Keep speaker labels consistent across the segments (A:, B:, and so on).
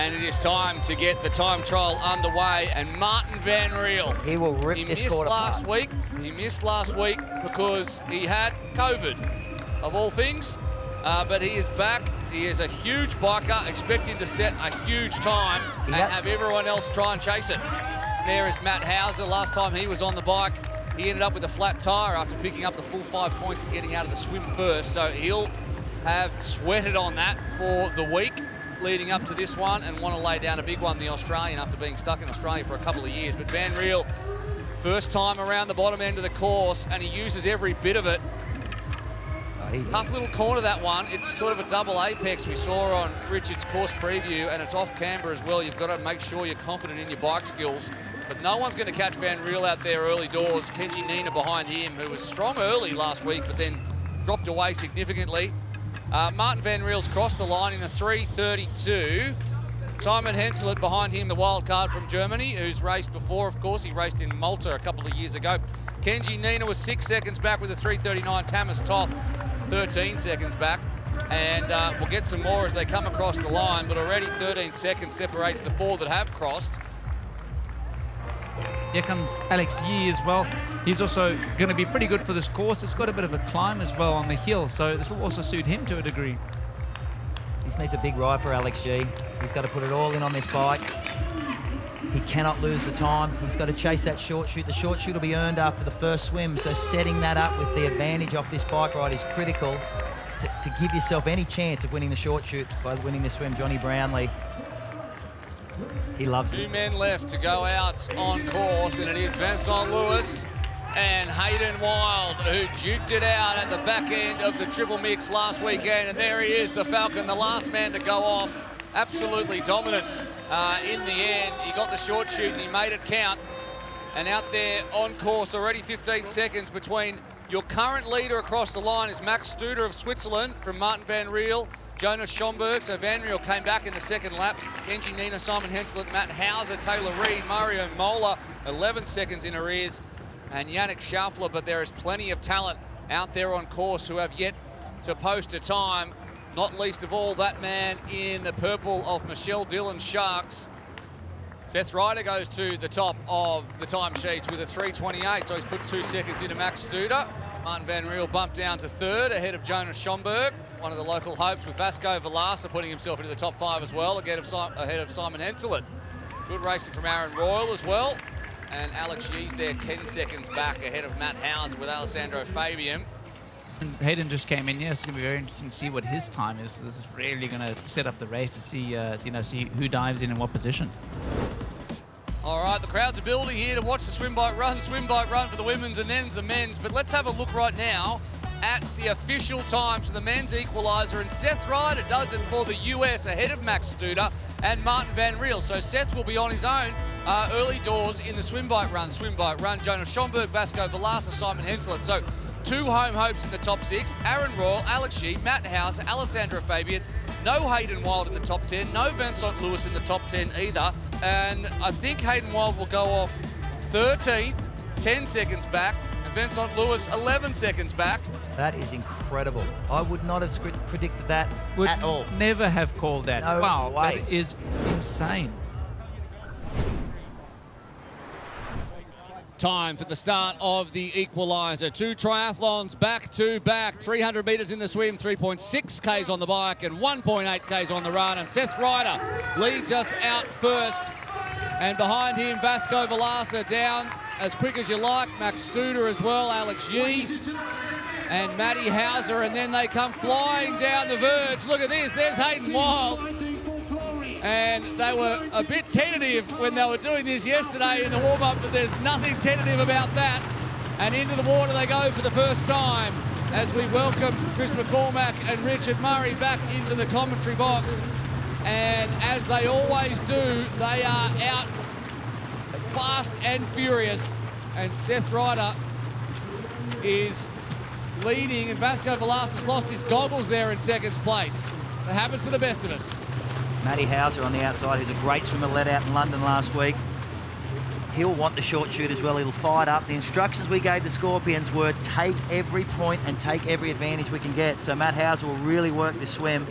A: And it is time to get the time trial underway. And Martin Van Riel.
B: He will rip this court apart.
A: He missed last week because he had COVID, of all things. But he is back. He is a huge biker. Expect him to set a huge time and have everyone else try and chase it. There is Matt Hauser. Last time he was on the bike, he ended up with a flat tyre after picking up the full 5 points and getting out of the swim first. So he'll have sweated on that for the week leading up to this one and want to lay down a big one, the Australian, after being stuck in Australia for a couple of years. But Van Riel, first time around the bottom end of the course, and he uses every bit of it. Tough little corner, that one. It's sort of a double apex we saw on Richard's course preview, and it's off camber as well. You've got to make sure you're confident in your bike skills. But no one's going to catch Van Riel out there early doors. Kenji Nina behind him, who was strong early last week, but then dropped away significantly. Martin Van Riel's crossed the line in a 3:32. Simon Henselet behind him, the wild card from Germany, who's raced before, of course. He raced in Malta a couple of years ago. Kenji Nina was 6 seconds back with a 3:39. Tamas Toth, 13 seconds back. And we'll get some more as they come across the line, but already 13 seconds separates the four that have crossed.
C: Here comes Alex Yee as well. He's also going to be pretty good for this course. It's got a bit of a climb as well on the hill, so this will also suit him to a degree.
B: This needs a big ride for Alex Yee. He's got to put it all in on this bike. He cannot lose the time. He's got to chase that short shoot. The short shoot will be earned after the first swim, so setting that up with the advantage off this bike ride is critical to give yourself any chance of winning the short shoot by winning this swim. Johnny Brownlee, he loves this.
A: 2 men left to go out on course, and it is Vincent Lewis and Hayden Wild, who duked it out at the back end of the triple mix last weekend. And there he is, the Falcon, the last man to go off. Absolutely dominant in the end. He got the short shoot and he made it count. And out there on course, already 15 seconds between your current leader across the line is Max Studer of Switzerland from Martin Van Riel, Jonas Schomburg. So Van Riel came back in the second lap. Kenji Nina, Simon Henselet, Matt Hauser, Taylor Reid, Mario Mola, 11 seconds in arrears, and Yannick Schaffler. But there is plenty of talent out there on course who have yet to post a time, not least of all that man in the purple of Michelle Dillon's Sharks. Seth Ryder goes to the top of the timesheets with a 3:28, so he's put 2 seconds into Max Studer. Martin Van Riel bumped down to third ahead of Jonas Schomburg, one of the local hopes, with Vasco Velasa putting himself into the top 5 as well, ahead of Simon Henselet. Good racing from Aaron Royal as well. And Alex Yee's there 10 seconds back ahead of Matt Hauser with Alessandro Fabian.
C: Hayden just came in. Yeah, it's going to be very interesting to see what his time is. This is really going to set up the race to see, see who dives in what position.
A: All right, the crowds are building here to watch the swim bike run for the women's and then the men's. But let's have a look right now at the official times for the men's equaliser. And Seth Ryder does it for the US ahead of Max Studer and Martin Van Riel. So Seth will be on his own early doors in the swim bike run. Jonas Schomburg, Vasco Velasa, Simon Henselet. So 2 home hopes in the top 6. Aaron Royal, Alex Yee, Matt Hauser, Alessandro Fabian. No Hayden Wild in the top 10. No Vincent Lewis in the top 10 either. And I think Hayden Wild will go off 13th, 10 seconds back. And Vincent Lewis, 11 seconds back.
B: That is incredible. I would not have predicted that at all.
C: Never have called that.
B: No
C: wow,
B: way.
C: That is insane.
A: Time for the start of the equaliser. 2 triathlons back to back. 300 metres in the swim, 3.6 Ks on the bike and 1.8 Ks on the run. And Seth Ryder leads us out first. And behind him, Vasco Velasa down as quick as you like. Max Studer as well, Alex Yee and Matty Hauser. And then they come flying down the verge. Look at this, there's Hayden Wild. And they were a bit tentative when they were doing this yesterday in the warm-up, but there's nothing tentative about that. And into the water they go for the first time as we welcome Chris McCormack and Richard Murray back into the commentary box. And as they always do, they are out fast and furious. And Seth Ryder is leading, and Vasco Velasa lost his goggles there in second place. That happens to the best of us.
B: Matty Hauser on the outside, who's a great swimmer, led out in London last week. He'll want the short shoot as well. He'll fire it up. The instructions we gave the Scorpions were take every point and take every advantage we can get. So Matt Hauser will really work this swim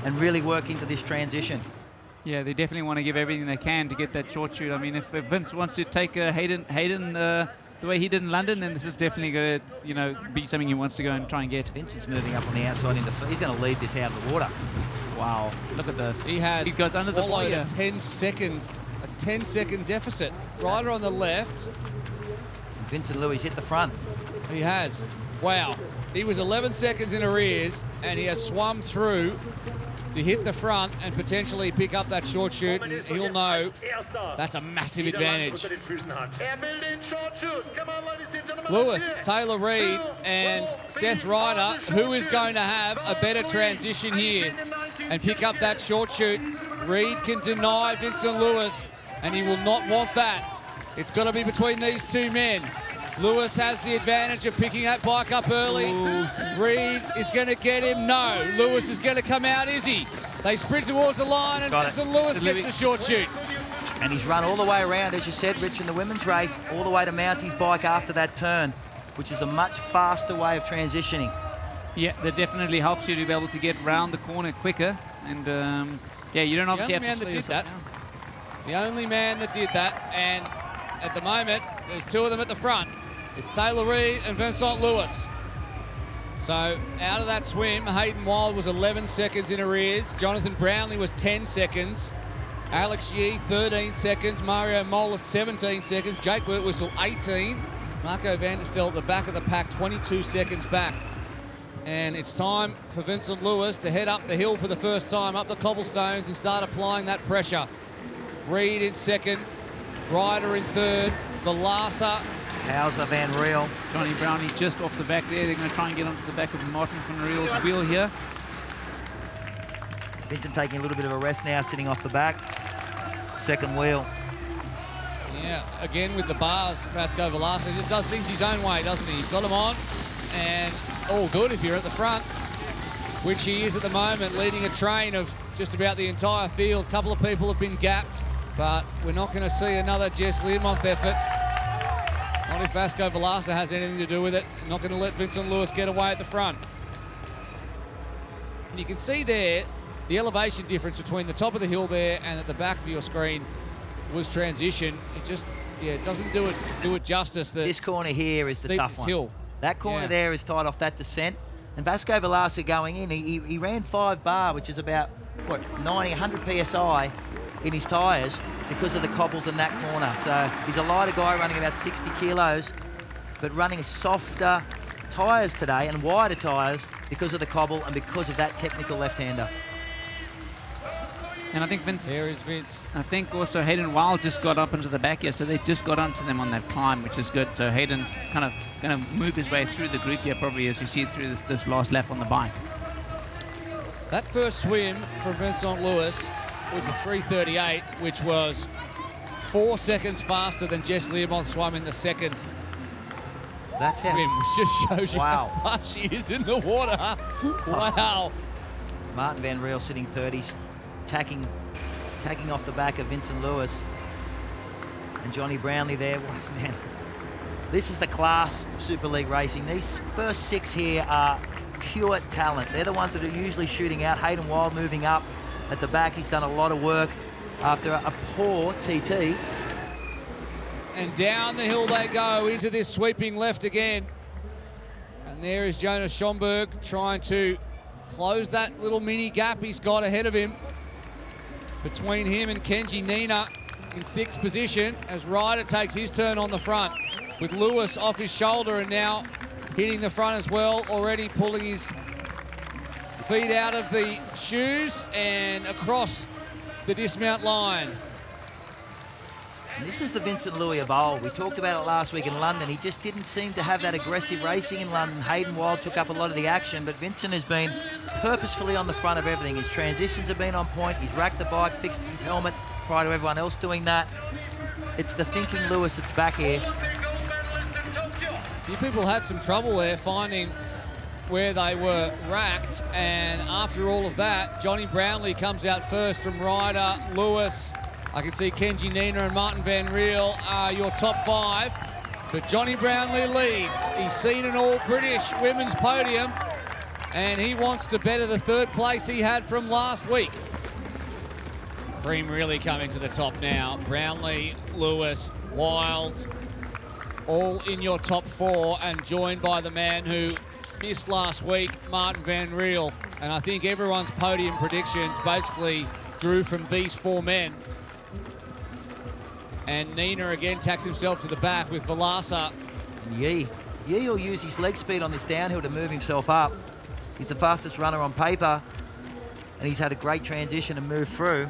B: and really work into this transition.
C: Yeah, they definitely want to give everything they can to get that short shoot. I mean, if Vince wants to take Hayden the way he did in London, then this is definitely going to, be something he wants to go and try and get.
B: Vincent's moving up on the outside. He's going to lead this out of the water.
C: Wow, look at this.
A: He
C: goes under the
A: followed
C: buoy.
A: a 10-second deficit. Ryder on the left.
B: Vincent Luis hit the front.
A: He has. Wow. He was 11 seconds in arrears, and he has swum through to hit the front and potentially pick up that short shoot, and he'll know that's a massive advantage. Lewis, Taylor Reid, and Seth Ryder, who is going to have a better transition here and pick up that short shoot? Reid can deny Vincent Lewis, and he will not want that. It's got to be between these two men. Lewis has the advantage of picking that bike up early. Reid is going to get him. No. Lewis is going to come out, is he? They sprint towards the line, and Vincent Lewis gets the short shoot.
B: And he's run all the way around, as you said, Rich, in the women's race, all the way to Mounty's bike after that turn, which is a much faster way of transitioning.
C: Yeah, that definitely helps you to be able to get round the corner quicker. And, you don't obviously have to slow yourself down.
A: The only man that did that, and at the moment, there's two of them at the front. It's Taylor Reid and Vincent Lewis. So out of that swim, Hayden Wild was 11 seconds in arrears. Jonathan Brownlee was 10 seconds. Alex Yee, 13 seconds. Mario Mola, 17 seconds. Jake Birtwistle, 18. Marco van der Stel at the back of the pack, 22 seconds back. And it's time for Vincent Lewis to head up the hill for the first time, up the cobblestones, and start applying that pressure. Reid in second. Ryder in third. Velasa.
B: Hauser, Van Riel.
C: Johnny Brownlee just off the back there. They're going to try and get onto the back of Martin van Riel's wheel here.
B: Vincent taking a little bit of a rest now, sitting off the back. Second wheel.
A: Yeah, again with the bars, Vasco Velasa just does things his own way, doesn't he? He's got them on, and all good if you're at the front, which he is at the moment, leading a train of just about the entire field. A couple of people have been gapped, but we're not going to see another Jess Learmonth effort. Not if Vasco Velasa has anything to do with it. Not going to let Vincent Lewis get away at the front. And you can see there the elevation difference between the top of the hill there and at the back of your screen was transition. It just, it doesn't do it justice.
B: This corner here is the tough one.
A: Hill.
B: That corner there is tight off that descent. And Vasco Velasa going in, he ran 5 bar, which is about, 90, 100 PSI in his tyres because of the cobbles in that corner. So he's a lighter guy running about 60 kilos, but running softer tyres today and wider tyres because of the cobble and because of that technical left-hander.
C: And I think Vince...
A: There is Vince.
C: I think also Hayden Wild just got up into the back here, so they just got onto them on that climb, which is good. So Hayden's kind of going to move his way through the group here, probably, as you see through this last lap on the bike.
A: That first swim from Vincent Lewis was a 3:38, which was 4 seconds faster than Jess Learmonth swam in the second
B: That's how.
A: swim, which just shows you
B: Wow.
A: how fast she is in the water. Wow.
B: Martin Van Riel sitting 30s, tagging off the back of Vincent Lewis. And Johnny Brownlee there. Man, this is the class of Super League racing. These first 6 here are pure talent. They're the ones that are usually shooting out. Hayden Wild moving up at the back. He's done a lot of work after a poor TT.
A: And down the hill they go into this sweeping left again. And there is Jonas Schomburg trying to close that little mini gap he's got ahead of him. Between him and Kenji Nina in 6th position as Ryder takes his turn on the front with Lewis off his shoulder and now hitting the front as well, already pulling his feet out of the shoes and across the dismount line.
B: And this is the Vincent Louis of old. We talked about it last week in London. He just didn't seem to have that aggressive racing in London. Hayden Wild took up a lot of the action, but Vincent has been purposefully on the front of everything. His transitions have been on point. He's racked the bike, fixed his helmet prior to everyone else doing that. It's the thinking Lewis that's back here.
A: A few people had some trouble there finding where they were racked, and after all of that, Johnny Brownlee comes out first from Ryder, Lewis. I can see Kenji Nina and Martin Van Riel are your top 5, but Johnny Brownlee leads. He's seen an all-British women's podium, and he wants to better the 3rd place he had from last week. Cream really coming to the top now. Brownlee, Lewis, Wild, all in your top 4 and joined by the man who missed last week, Martin Van Riel. And I think everyone's podium predictions basically drew from these 4 men. And Nina again tacks himself to the back with Velasa.
B: And Yee will use his leg speed on this downhill to move himself up. He's the fastest runner on paper, and he's had a great transition and move through.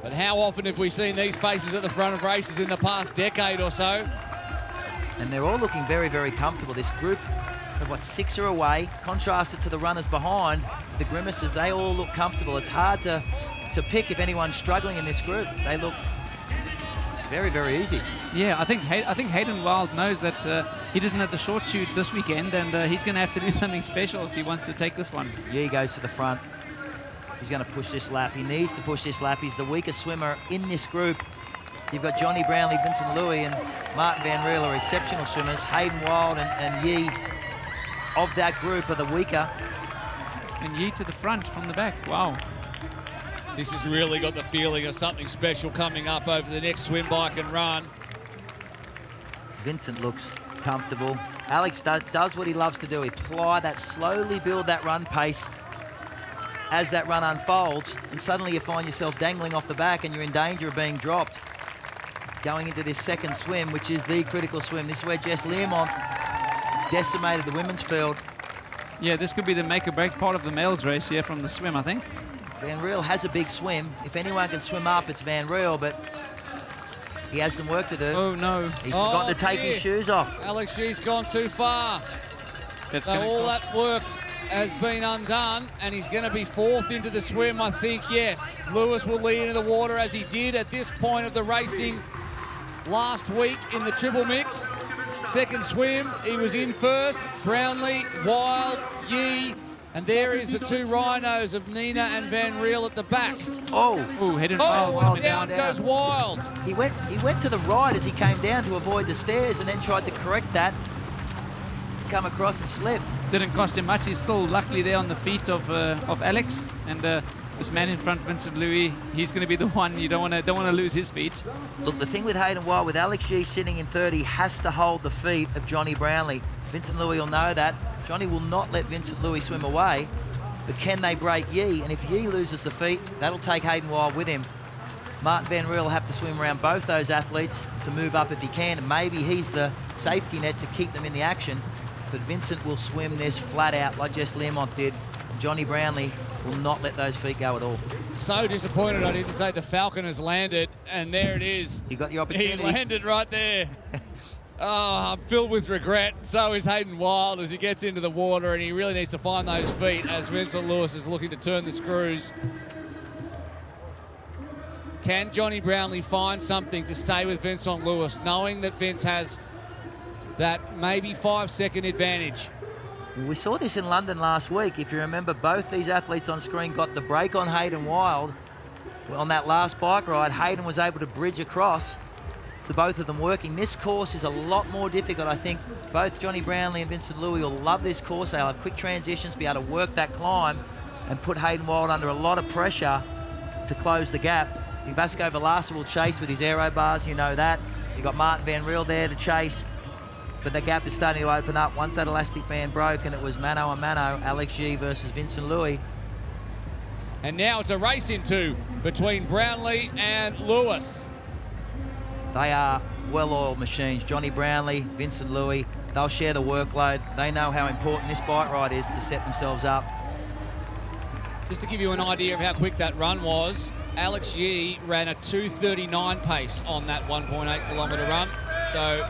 A: But how often have we seen these faces at the front of races in the past decade or so?
B: And they're all looking very, very comfortable. This group of 6 are away, contrasted to the runners behind, the grimaces, they all look comfortable. It's hard to pick if anyone's struggling in this group. They look very, very easy.
C: Yeah, I think Hayden Wild knows that he doesn't have the short shoot this weekend, and he's going to have to do something special if he wants to take this one.
B: Yeah, he goes to the front. He's going to push this lap. He needs to push this lap. He's the weakest swimmer in this group. You've got Johnny Brownlee, Vincent Louis, and Martin Van Riel are exceptional swimmers. Hayden Wild and Yee of that group are the weaker.
C: And Yee to the front from the back. Wow.
A: This has really got the feeling of something special coming up over the next swim, bike and run.
B: Vincent looks comfortable. Alex does what he loves to do. He slowly build that run pace as that run unfolds, and suddenly you find yourself dangling off the back and you're in danger of being dropped. Going into this second swim, which is the critical swim. This is where Jess Learmonth decimated the women's field.
C: Yeah, this could be the make or break part of the males race here from the swim, I think.
B: Van Riel has a big swim. If anyone can swim up, it's Van Riel, but he has some work to do.
C: Oh, no.
B: He's forgotten to take his shoes off.
A: Alex Yee's gone too far.
C: So
A: all that work has been undone, and he's going to be 4th into the swim, I think, yes. Lewis will lead into the water as he did at this point of the racing last week in the triple mix. Second swim, he was in first. Brownlee, Wild, Yee, and there is the 2 rhinos of Nina and Van Riel at the back.
C: Hidden
A: Down goes Wild.
B: He went to the right as he came down to avoid the stairs and then tried to correct that. Come across and slipped.
C: Didn't cost him much. He's still luckily there on the feet of Alex, and this man in front, Vincent Louis, he's going to be the one you don't want to lose his feet.
B: Look, the thing with Hayden Wild, with Alex Yee sitting in 30, he has to hold the feet of Johnny Brownlee. Vincent Louis will know that. Johnny will not let Vincent Louis swim away, but can they break Yee? And if Yee loses the feet, that'll take Hayden Wild with him. Martin Van Riel will have to swim around both those athletes to move up if he can, and maybe he's the safety net to keep them in the action. But Vincent will swim this flat out like Jess Learmonth did. Johnny Brownlee will not let those feet go at all.
A: So disappointed I didn't say the Falcon has landed, and there it is.
B: You got the opportunity.
A: He landed right there. I'm filled with regret. So is Hayden Wild as he gets into the water, and he really needs to find those feet as Vincent Lewis is looking to turn the screws. Can Johnny Brownlee find something to stay with Vincent Lewis, knowing that Vince has that maybe 5-second advantage?
B: We saw this in London last week. If you remember, both these athletes on screen got the break on Hayden Wild. On that last bike ride, Hayden was able to bridge across to both of them working. This course is a lot more difficult. I think both Johnny Brownlee and Vincent Louis will love this course. They'll have quick transitions, be able to work that climb and put Hayden Wild under a lot of pressure to close the gap. Vasco Velasa will chase with his aero bars, you know that. You've got Martin Van Riel there to chase. But the gap is starting to open up once that elastic band broke, and it was mano a mano, Alex Yee versus Vincent Louis.
A: And now it's a race in 2 between Brownlee and Lewis.
B: They are well-oiled machines. Johnny Brownlee, Vincent Louis, they'll share the workload. They know how important this bike ride is to set themselves up.
A: Just to give you an idea of how quick that run was, Alex Yee ran a 2:39 pace on that 1.8 kilometre run. So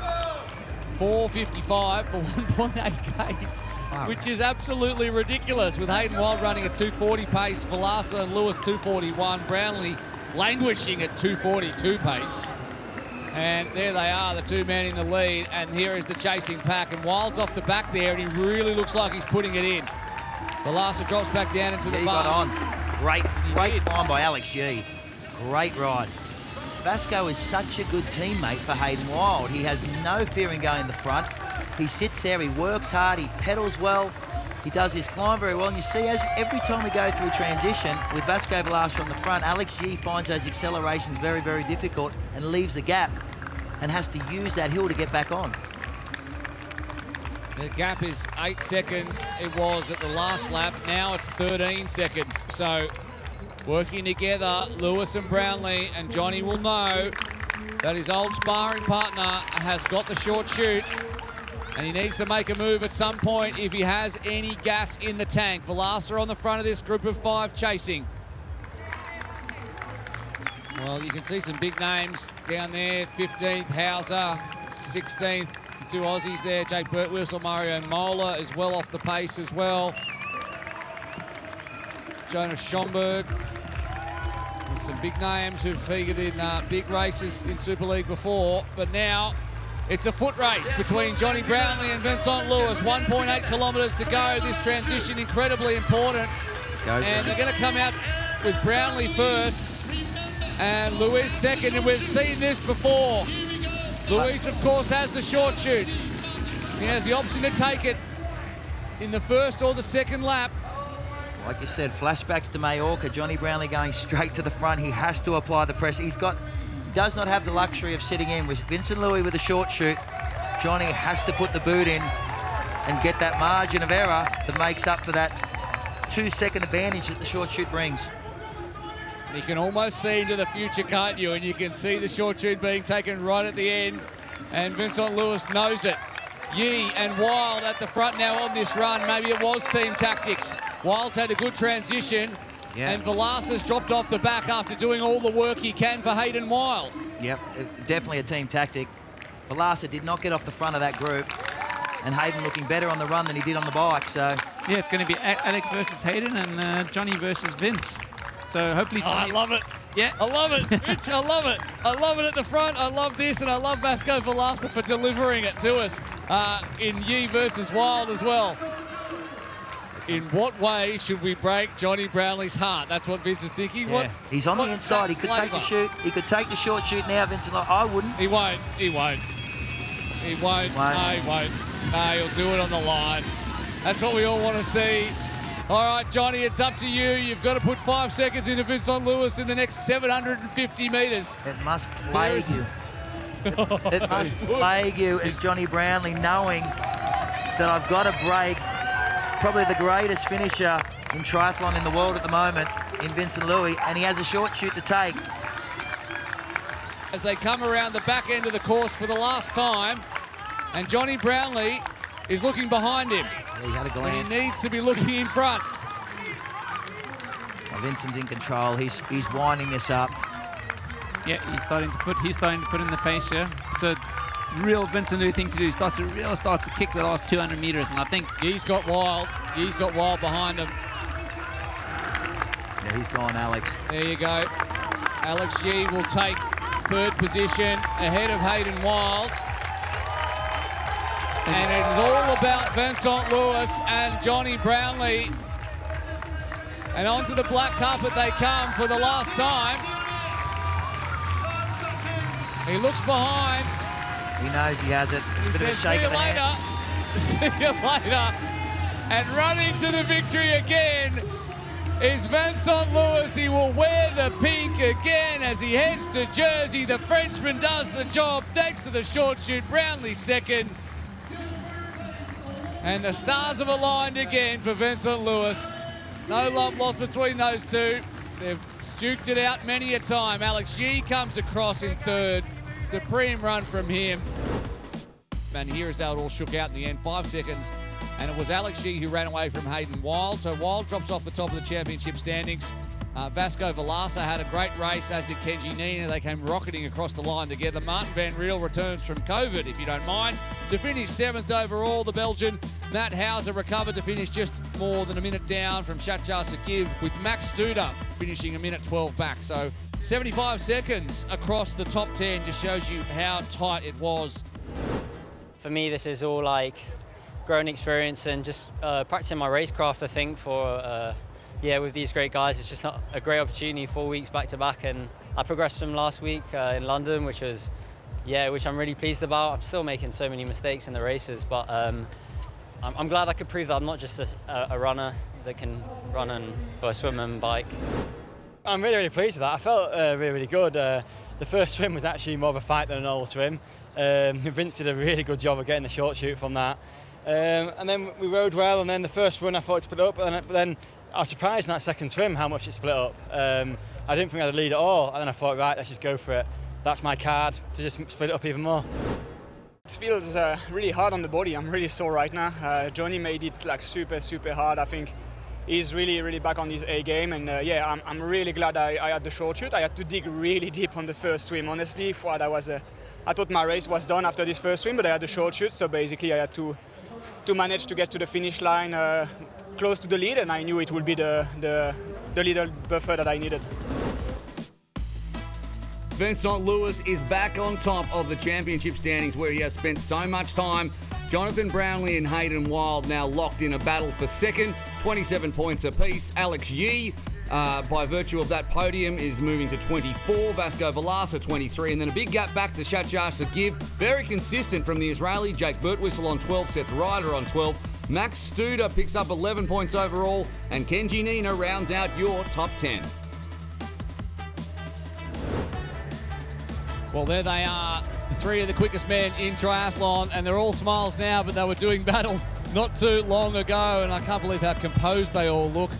A: 4:55 for 1.8 Ks, which is absolutely ridiculous, with Hayden Wild running a 2:40 pace, Velasa and Lewis 2:41, Brownlee languishing at 2:42 pace. And there they are, the 2 men in the lead, and here is the chasing pack, and Wild's off the back there, and he really looks like he's putting it in. Velasa drops back down into the
B: He
A: bar.
B: got on. Great climb by Alex Yee. Great ride. Vasco is such a good teammate for Hayden Wild. He has no fear in going in the front. He sits there, he works hard, he pedals well. He does his climb very well, and you see as every time we go through a transition with Vasco Velasquez on the front, Alex Yee finds those accelerations very, very difficult and leaves a gap and has to use that hill to get back on.
A: The gap is 8 seconds. It was at the last lap. Now it's 13 seconds. So working together, Lewis and Brownlee, and Johnny will know that his old sparring partner has got the short chute, and he needs to make a move at some point if he has any gas in the tank. Velasquez on the front of this group of 5 chasing. Well, you can see some big names down there. 15th, Hauser. 16th, 2 Aussies there. Jake Birtwistle, Mario Mola is well off the pace as well. Jonas Schomburg. There's some big names who've figured in big races in Super League before, but now it's a foot race between Johnny Brownlee and Vincent Lewis. 1.8 kilometres to go. This transition incredibly important. And they're going to come out with Brownlee first and Lewis second, and we've seen this before. Lewis, of course, has the short chute. He has the option to take it in the first or the second lap.
B: Like you said, flashbacks to Mallorca. Johnny Brownlee going straight to the front. He has to apply the pressure. He does not have the luxury of sitting in. With Vincent Louis with a short chute, Johnny has to put the boot in and get that margin of error that makes up for that 2-second advantage that the short chute brings.
A: You can almost see into the future, can't you? And you can see the short chute being taken right at the end. And Vincent Lewis knows it. Yee and Wild at the front now on this run. Maybe it was team tactics. Wild's had a good transition. Yeah. And Velasquez dropped off the back after doing all the work he can for Hayden Wild.
B: Yep, definitely a team tactic. Velasquez did not get off the front of that group. And Hayden looking better on the run than he did on the bike, so...
C: Yeah, it's going to be Alex versus Hayden and Johnny versus Vince. So hopefully...
A: I love it.
C: Yeah.
A: I love it, Rich. I love it. I love it at the front. I love this, and I love Vasco Velasquez for delivering it to us in Yee versus Wild as well. In what way should we break Johnny Brownlee's heart? That's what Vince is thinking.
B: Yeah. He's on the inside. He could take the shoot. He could take the short shoot now, Vincent. I wouldn't.
A: He won't. He won't. He won't. No, he won't. No, he'll do it on the line. That's what we all want to see. All right, Johnny, it's up to you. You've got to put 5 seconds into Vincent Lewis in the next 750 metres.
B: It must plague you. It must plague you as Johnny Brownlee, knowing that I've got to break probably the greatest finisher in triathlon in the world at the moment in Vincent Louis, and he has a short shoot to take.
A: As they come around the back end of the course for the last time, and Johnny Brownlee is looking behind him.
B: Yeah, he had a glance.
A: He needs to be looking in front.
B: Well, Vincent's in control. He's winding this up.
C: Yeah, he's starting to put in the pace here. It's a real Vincent Louis thing to do. He starts to kick the last 200 meters, and I think
A: he's got Wild. He's got Wild behind him.
B: Yeah, he's gone, Alex.
A: There you go. Alex Yee will take third position ahead of Hayden Wild. And it is all about Vincent Lewis and Johnny Brownlee. And onto the black carpet they come for the last time. He looks behind.
B: He knows he has it.
A: He says, see you later. See you later. And running to the victory again is Vincent Lewis. He will wear the pink again as he heads to Jersey. The Frenchman does the job thanks to the short shoot. Brownlee second. And the stars have aligned again for Vincent Lewis. No love lost between those two. They've duked it out many a time. Alex Yee comes across in third. Supreme run from him. And here is how it all shook out in the end. 5 seconds. And it was Alex Yee who ran away from Hayden Wild. So Wild drops off the top of the championship standings. Vasco Velasquez had a great race, as did Kenji Nina. They came rocketing across the line together. Martin Van Riel returns from COVID, if you don't mind, to finish 7th overall. The Belgian Matt Hauser recovered to finish just more than a minute down from Shatjar Sakiv, with Max Studer finishing a minute 12 back. So 75 seconds across the top 10 just shows you how tight it was.
D: For me, this is all like growing experience and just practicing my racecraft, I think, for with these great guys. It's just a great opportunity, 4 weeks back to back, and I progressed from last week in London, which I'm really pleased about. I'm still making so many mistakes in the races, but I'm glad I could prove that I'm not just a runner that can run or swim and bike. I'm really pleased with that. I felt really good. The first swim was actually more of a fight than a normal swim. Vince did a really good job of getting the short shoot from that. And then we rode well, and then the first run I thought it split up, but then I was surprised in that second swim how much it split up. I didn't think I'd lead at all, and then I thought, right, let's just go for it. That's my card to just split it up even more.
E: It feels really hard on the body. I'm really sore right now. Johnny made it like super hard. I think he's really back on his A game, and yeah, I'm really glad I had the short shoot. I had to dig really deep on the first swim. Honestly, I thought my race was done after this first swim, but I had the short shoot, so basically I had to manage to get to the finish line close to the lead, and I knew it would be the little buffer that I needed.
A: Vincent Lewis is back on top of the championship standings where he has spent so much time. Jonathan Brownlee and Hayden Wild now locked in a battle for second, 27 points apiece. Alex Yee, by virtue of that podium, is moving to 24. Vasco Velasa, 23. And then a big gap back to Shatjar Sagiv. Very consistent from the Israeli. Jake Birtwistle on 12, Seth Ryder on 12. Max Studer picks up 11 points overall. And Kenji Nina rounds out your top 10.
F: Well, there they are, the three of the quickest men in triathlon, and they're all smiles now, but they were doing battle not too long ago, and I can't believe how composed they all look.